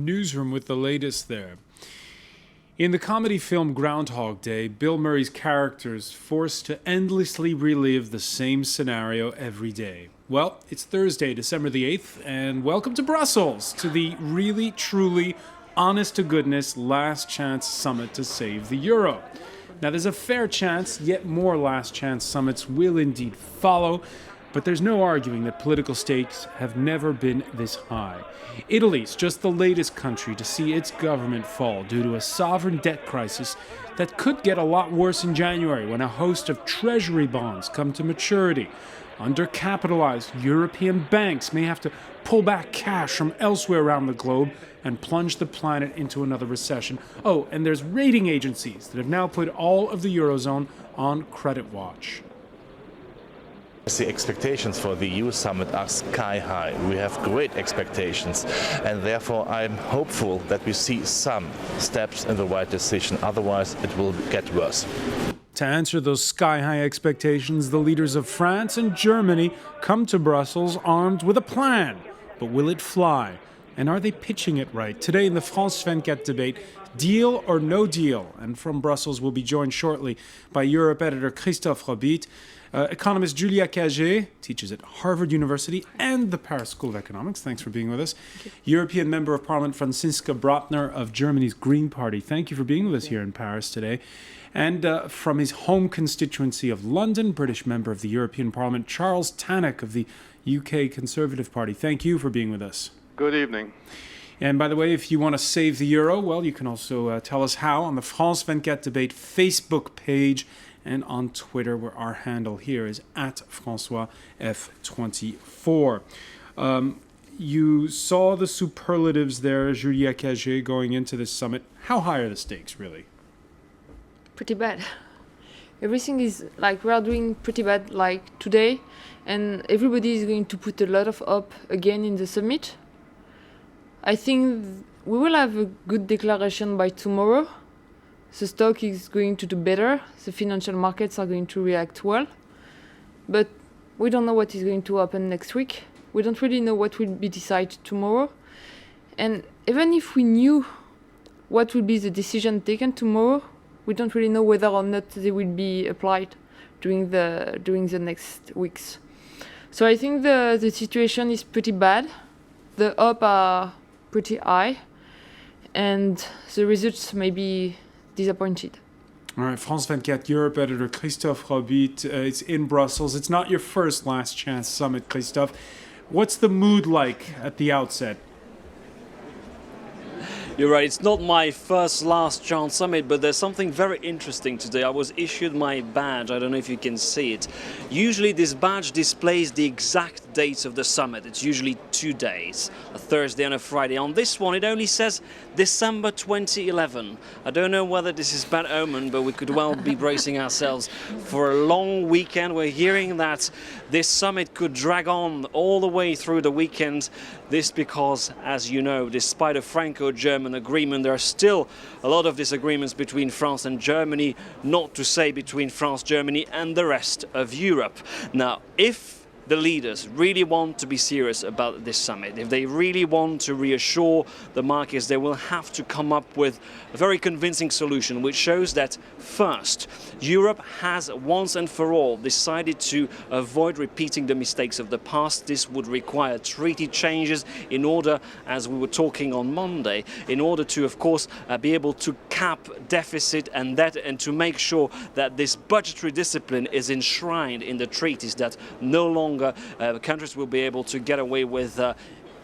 newsroom with the latest there. In the comedy film Groundhog Day, Bill Murray's character is forced to endlessly relive the same scenario every day. Well, it's Thursday, December the 8th, and welcome to Brussels, to the really, truly, honest-to-goodness last chance summit to save the euro. Now, there's a fair chance yet more last chance summits will indeed follow, but there's no arguing that political stakes have never been this high. Italy's just the latest country to see its government fall due to a sovereign debt crisis that could get a lot worse in January when a host of treasury bonds come to maturity. Undercapitalized European banks may have to pull back cash from elsewhere around the globe and plunge the planet into another recession. Oh, and there's rating agencies that have now put all of the Eurozone on credit watch. The expectations for the EU summit are sky high. We have great expectations, and therefore I'm hopeful that we see some steps in the right decision. Otherwise, it will get worse. To answer those sky-high expectations, the leaders of France and Germany come to Brussels armed with a plan. But will it fly? And are they pitching it right? Today in the France 24 debate, deal or no deal? And from Brussels, we'll be joined shortly by Europe editor Christophe Robit, economist Julia Cagé, teaches at Harvard University and the Paris School of Economics. Thanks for being with us. European Member of Parliament Franziska Brotner of Germany's Green Party. Thank you for being with us here in Paris today. And from his home constituency of London, British Member of the European Parliament, Charles Tannock of the UK Conservative Party. Thank you for being with us. Good evening. And by the way, if you want to save the euro, well, you can also tell us how on the France 24 Debate Facebook page and on Twitter, where our handle here is at François F24. You saw the superlatives there, Julia Cagé, going into this summit. How high are the stakes, really? Pretty bad. Everything is like we are doing pretty bad like today, and everybody is going to put a lot of hope again in the summit. I think we will have a good declaration by tomorrow. The stock is going to do better. The financial markets are going to react well. But we don't know what is going to happen next week. We don't really know what will be decided tomorrow. And even if we knew what will be the decision taken tomorrow, we don't really know whether or not they will be applied during the next weeks. So I think the situation is pretty bad. The hopes are pretty high, and the results may be disappointed. All right, France 24 Europe editor Christophe Robit. It's in Brussels. It's not your first last chance summit, Christophe. What's the mood like at the outset? You're right, it's not my first last chance summit, but there's something very interesting today. I was issued my badge, I don't know if you can see it. Usually this badge displays the exact dates of the summit. It's usually 2 days, a Thursday and a Friday. On this one, it only says December 2011. I don't know whether this is bad omen, but we could well be bracing ourselves for a long weekend. We're hearing that this summit could drag on all the way through the weekend. This because, as you know, despite a Franco-German agreement, there are still a lot of disagreements between France and Germany, not to say between France, Germany and the rest of Europe. Now, if the leaders really want to be serious about this summit, if they really want to reassure the markets, they will have to come up with a very convincing solution which shows that, first, Europe has once and for all decided to avoid repeating the mistakes of the past. This would require treaty changes in order, as we were talking on Monday, in order to, of course, be able to cap deficit and debt, and to make sure that this budgetary discipline is enshrined in the treaties, that no longer countries will be able to get away with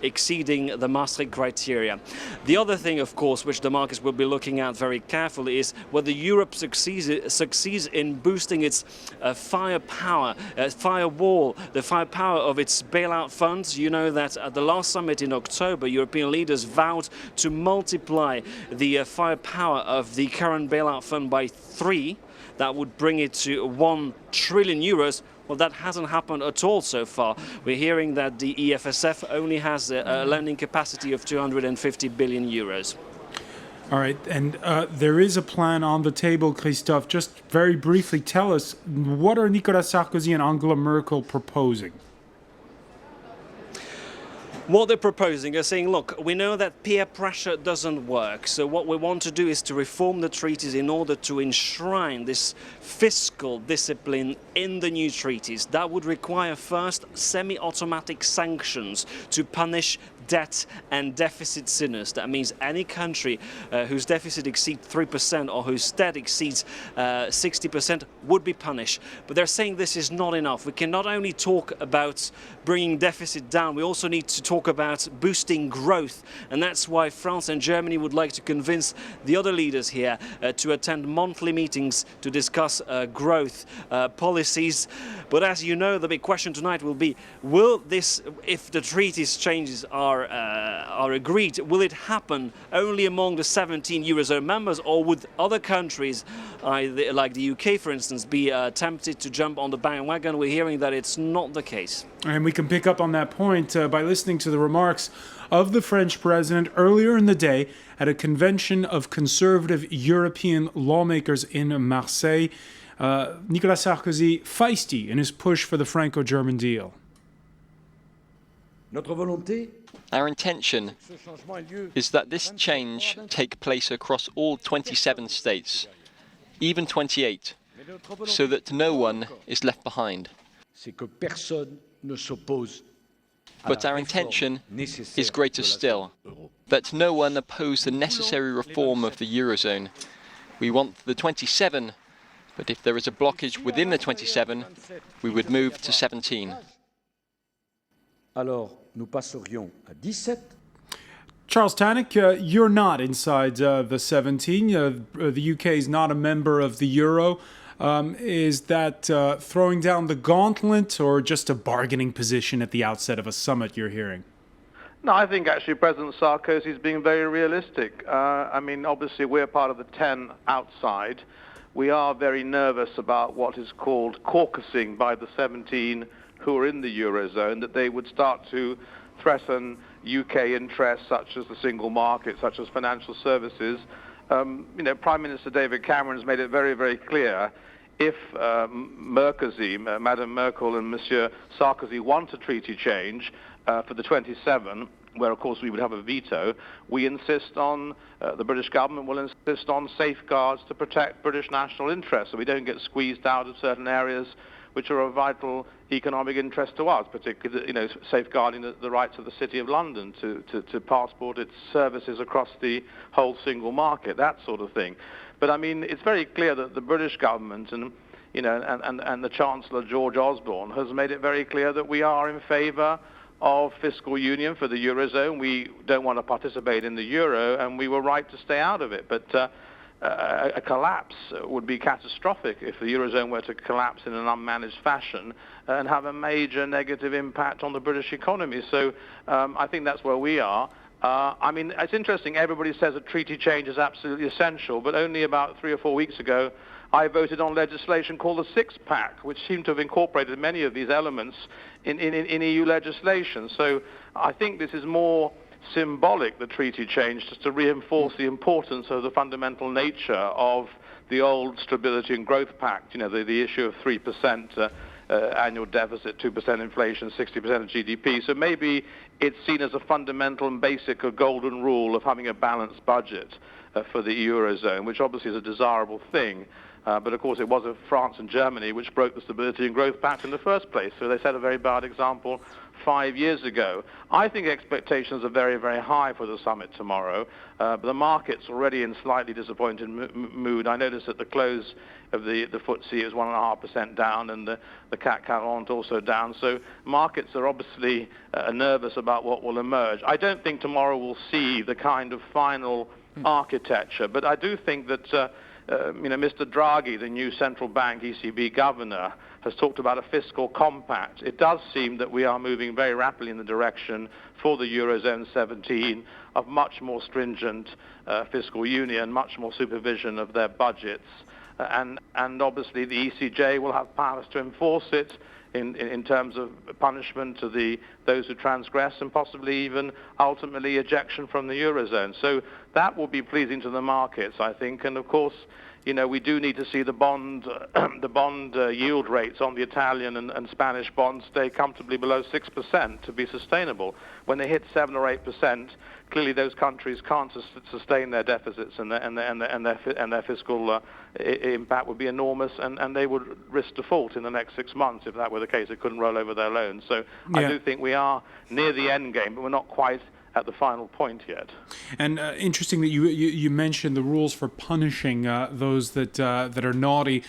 exceeding the Maastricht criteria. The other thing, of course, which the markets will be looking at very carefully is whether Europe succeeds in boosting its firepower, the firepower of its bailout funds. You know that at the last summit in October, European leaders vowed to multiply the firepower of the current bailout fund by 3. That would bring it to 1 trillion euros. Well, that hasn't happened at all so far. We're hearing that the EFSF only has a lending capacity of 250 billion euros. All right, and there is a plan on the table, Christophe. Just very briefly, tell us, what are Nicolas Sarkozy and Angela Merkel proposing? What they're proposing is saying, look, we know that peer pressure doesn't work, so what we want to do is to reform the treaties in order to enshrine this fiscal discipline in the new treaties. That would require first semi-automatic sanctions to punish debt and deficit sinners. That means any country whose deficit exceeds 3% or whose debt exceeds 60% would be punished. But they're saying this is not enough. We can not only talk about bringing deficit down, we also need to talk about boosting growth. And that's why France and Germany would like to convince the other leaders here to attend monthly meetings to discuss growth policies. But as you know, the big question tonight will be, will this, if the treaties changes are agreed, will it happen only among the 17 Eurozone members, or would other countries, like the UK for instance, be tempted to jump on the bandwagon? We're hearing that it's not the case. And we can pick up on that point by listening to the remarks of the French president earlier in the day at a convention of conservative European lawmakers in Marseille. Nicolas Sarkozy feisty in his push for the Franco-German deal. Our intention is that this change take place across all 27 states, even 28, so that no one is left behind. But our intention is greater still, that no one oppose the necessary reform of the Eurozone. We want the 27, but if there is a blockage within the 27, we would move to 17. Alors, nous passerions à 17. Charles Tannock, you're not inside the 17. The UK is not a member of the Euro. Is that throwing down the gauntlet or just a bargaining position at the outset of a summit you're hearing? No, I think actually President Sarkozy is being very realistic. I mean, obviously we're part of the 10 outside. We are very nervous about what is called caucusing by the 17 who are in the Eurozone, that they would start to threaten UK interests such as the single market, such as financial services. Prime Minister David Cameron has made it very, very clear if Madame Merkel and Monsieur Sarkozy want a treaty change for the 27, where of course we would have a veto, we insist on, the British government will insist on safeguards to protect British national interests so we don't get squeezed out of certain areas which are of vital economic interest to us, particularly safeguarding the rights of the City of London to passport its services across the whole single market, that sort of thing. But I mean, it's very clear that the British government and the Chancellor George Osborne has made it very clear that we are in favour of fiscal union for the Eurozone. We don't want to participate in the Euro, and we were right to stay out of it. But a collapse would be catastrophic if the Eurozone were to collapse in an unmanaged fashion and have a major negative impact on the British economy. So I think that's where we are. I mean, it's interesting, everybody says a treaty change is absolutely essential, but only about 3 or 4 weeks ago I voted on legislation called the Six-Pack, which seemed to have incorporated many of these elements in EU legislation. So I think this is more symbolic, the treaty change, just to reinforce the importance of the fundamental nature of the old Stability and Growth Pact, the issue of 3% annual deficit, 2% inflation, 60% of GDP. So maybe it's seen as a fundamental and basic, a golden rule of having a balanced budget for the Eurozone, which obviously is a desirable thing. But of course it was France and Germany which broke the Stability and Growth Pact in the first place. So they set a very bad example 5 years ago. I think expectations are very, very high for the summit tomorrow. But the market's already in slightly disappointed mood. I noticed at the close of the FTSE is 1.5% down, and the CAC 40 also down. So markets are obviously nervous about what will emerge. I don't think tomorrow we'll see the kind of final architecture, but I do think that Mr. Draghi, the new central bank ECB governor, has talked about a fiscal compact. It does seem that we are moving very rapidly in the direction for the Eurozone 17 of much more stringent fiscal union, much more supervision of their budgets. And obviously the ECJ will have powers to enforce it in terms of punishment to those who transgress, and possibly even ultimately ejection from the Eurozone. So that will be pleasing to the markets, I think. And of course, we do need to see the bond yield rates on the Italian and Spanish bonds stay comfortably below 6% to be sustainable. When they hit 7 or 8%, clearly those countries can't sustain their deficits, and their fiscal impact would be enormous, and they would risk default in the next 6 months. If that were the case, they couldn't roll over their loans. So I do think we are near the end game, but we're not quite at the final point yet. And interesting that you mentioned the rules for punishing those that are naughty.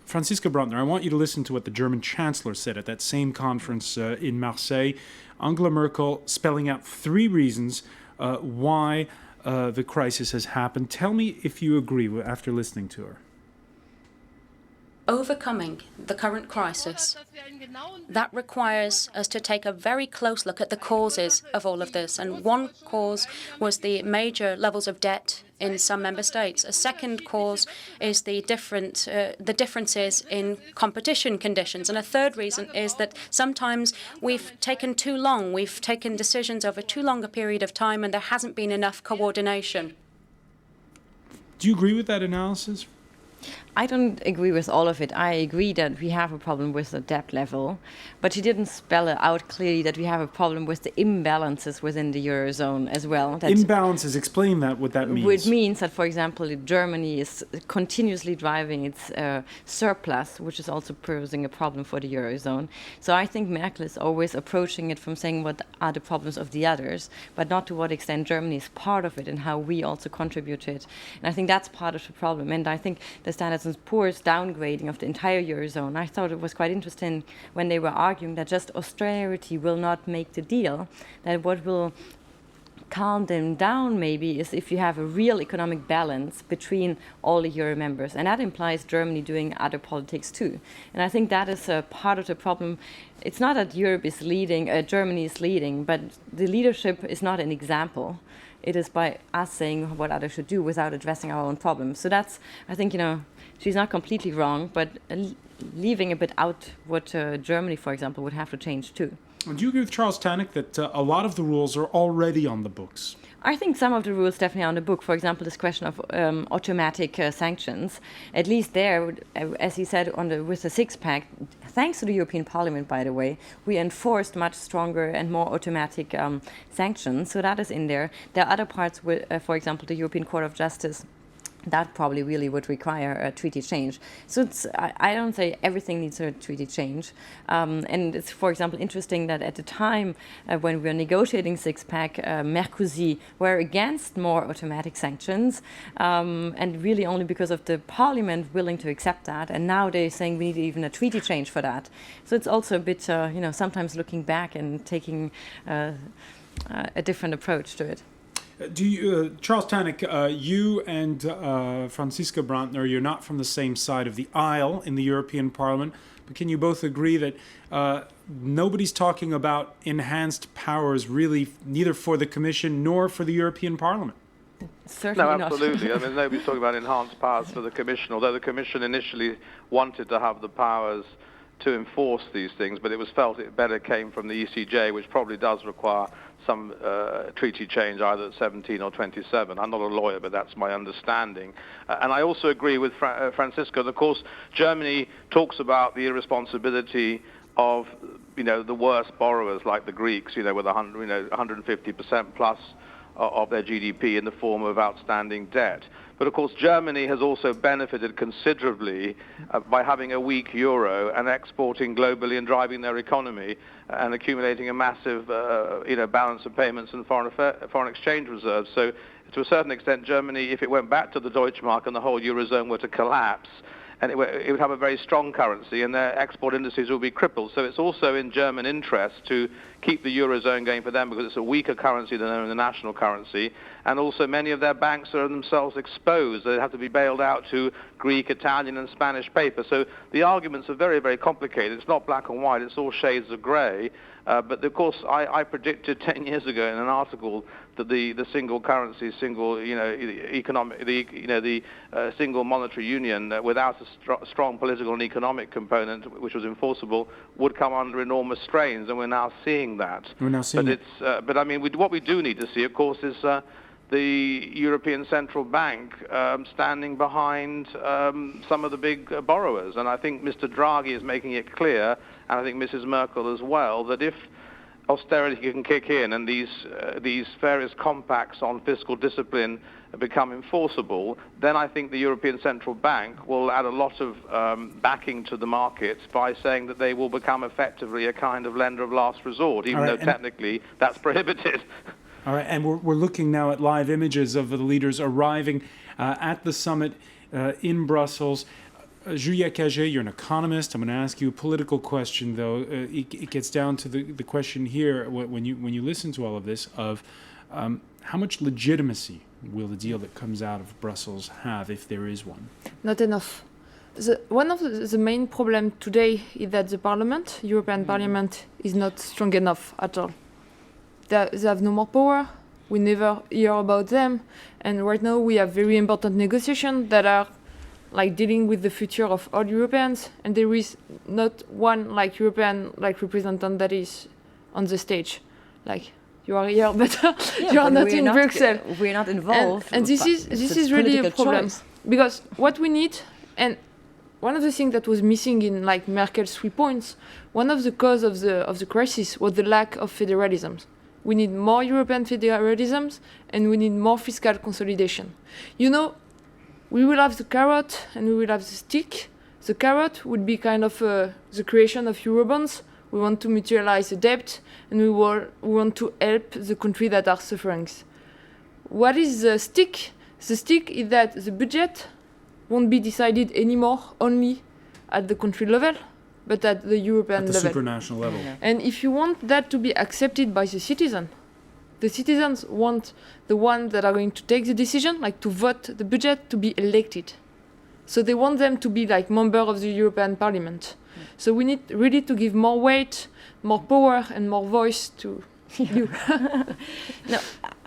Franziska Brandner, I want you to listen to what the German Chancellor said at that same conference in Marseille. Angela Merkel spelling out 3 reasons why the crisis has happened. Tell me if you agree after listening to her. Overcoming the current crisis, that requires us to take a very close look at the causes of all of this. And one cause was the major levels of debt in some member states. A second cause is the differences in competition conditions. And a third reason is that sometimes we've taken too long. We've taken decisions over too long a period of time, and there hasn't been enough coordination. Do you agree with that analysis? I don't agree with all of it. I agree that we have a problem with the debt level, but she didn't spell it out clearly that we have a problem with the imbalances within the Eurozone as well. Imbalances, explain what that means. Which means that, for example, Germany is continuously driving its surplus, which is also posing a problem for the Eurozone. So I think Merkel is always approaching it from saying what are the problems of the others, but not to what extent Germany is part of it and how we also contribute to it. And I think that's part of the problem. And I think the Standard & Poor's downgrading of the entire Eurozone, I thought it was quite interesting when they were arguing that just austerity will not make the deal, that what will calm them down maybe is if you have a real economic balance between all the Euro members. And that implies Germany doing other politics too. And I think that is a part of the problem. It's not that Europe is leading, Germany is leading, but the leadership is not an example. It is by us saying what others should do without addressing our own problems. So that's, I think, she's not completely wrong, but leaving a bit out what Germany, for example, would have to change too. Do you agree with Charles Tannock that a lot of the rules are already on the books? I think some of the rules definitely are on the book. For example, this question of automatic sanctions. At least there, as he said, with the six-pack, thanks to the European Parliament, by the way, we enforced much stronger and more automatic sanctions. So that is in there. There are other parts, for example, the European Court of Justice, that probably really would require a treaty change. So I don't say everything needs a treaty change. And it's, for example, interesting that at the time when we were negotiating six-pack, Merkozy were against more automatic sanctions, and really only because of the parliament willing to accept that. And now they're saying we need even a treaty change for that. So it's also a bit, sometimes looking back and taking a different approach to it. Charles Tannock, you and Franziska Brandner, you're not from the same side of the aisle in the European Parliament, but can you both agree that nobody's talking about enhanced powers really, neither for the Commission nor for the European Parliament? Certainly no, absolutely. I mean, nobody's talking about enhanced powers for the Commission, although the Commission initially wanted to have the powers to enforce these things, but it was felt it better came from the ECJ, which probably does require some treaty change, either at 17 or 27. I'm not a lawyer, but that's my understanding. And I also agree with Franziska. Of course, Germany talks about the irresponsibility of, the worst borrowers like the Greeks, with 150% plus of their GDP in the form of outstanding debt. But of course, Germany has also benefited considerably by having a weak euro and exporting globally and driving their economy and accumulating a massive, balance of payments and foreign exchange reserves. So, to a certain extent, Germany, if it went back to the Deutschmark and the whole eurozone were to collapse, and it would have a very strong currency, and their export industries will be crippled. So it's also in German interest to keep the eurozone going for them because it's a weaker currency than the national currency, and also many of their banks are themselves exposed. They have to be bailed out to Greek, Italian, and Spanish paper. So the arguments are very, very complicated. It's not black and white. It's all shades of grey. But of course, I predicted 10 years ago in an article that the single currency, single economic, the single monetary union without a strong political and economic component, which was enforceable, would come under enormous strains, and we're now seeing that. We're now seeing but I mean, what we do need to see, of course, is the European Central Bank standing behind some of the big borrowers. And I think Mr. Draghi is making it clear, and I think Mrs. Merkel as well, that if austerity can kick in and these various compacts on fiscal discipline become enforceable, then I think the European Central Bank will add a lot of backing to the markets by saying that they will become effectively a kind of lender of last resort, even though technically that's prohibited. All right, and we're looking now at live images of the leaders arriving at the summit in Brussels. Julia Cagé, you're an economist. I'm going to ask you a political question, though. It gets down to the question here, when you listen to all of this, of how much legitimacy will the deal that comes out of Brussels have, if there is one? Not enough. One of the main problems today is that the Parliament, European Parliament, is not strong enough at all. They have no more power. We never hear about them. And right now we have very important negotiations that are like dealing with the future of all Europeans, and there is not one like European like representative that is on the stage. Like you are here, but you are not in Brussels. We're not involved. And this is really a problem choice. Because what we need, and one of the things that was missing in like Merkel's 3 points, one of the cause of the crisis was the lack of federalism. We need more European federalism, and we need more fiscal consolidation. You know, we will have the carrot and we will have the stick. The carrot would be kind of the creation of Eurobonds. We want to mutualize the debt, and we want to help the countries that are suffering. What is the stick? The stick is that the budget won't be decided anymore only at the country level, but at the European level. At the supranational level. Yeah. And if you want that to be accepted by the citizens want the ones that are going to take the decision, like to vote the budget, to be elected. So they want them to be like members of the European Parliament. Yeah. So we need really to give more weight, more power, and more voice to you. No,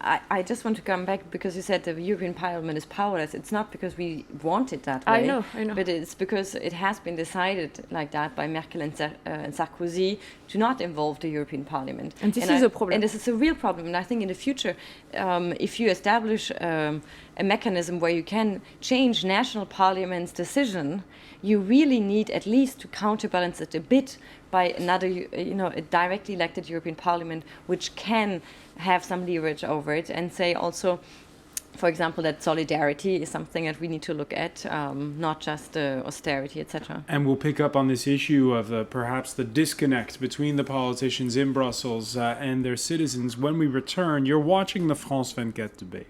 I just want to come back because you said the European Parliament is powerless. It's not because we want it that way. I know. But it's because it has been decided like that by Merkel and Sarkozy to not involve the European Parliament. And this is a problem. And this is a real problem. And I think in the future, if you establish a mechanism where you can change national parliaments' decision, you really need at least to counterbalance it a bit by another, a directly elected European Parliament, which can have some leverage over it, and say also, for example, that solidarity is something that we need to look at, not just austerity, etc. And we'll pick up on this issue of perhaps the disconnect between the politicians in Brussels and their citizens when we return. You're watching the France 24 debate.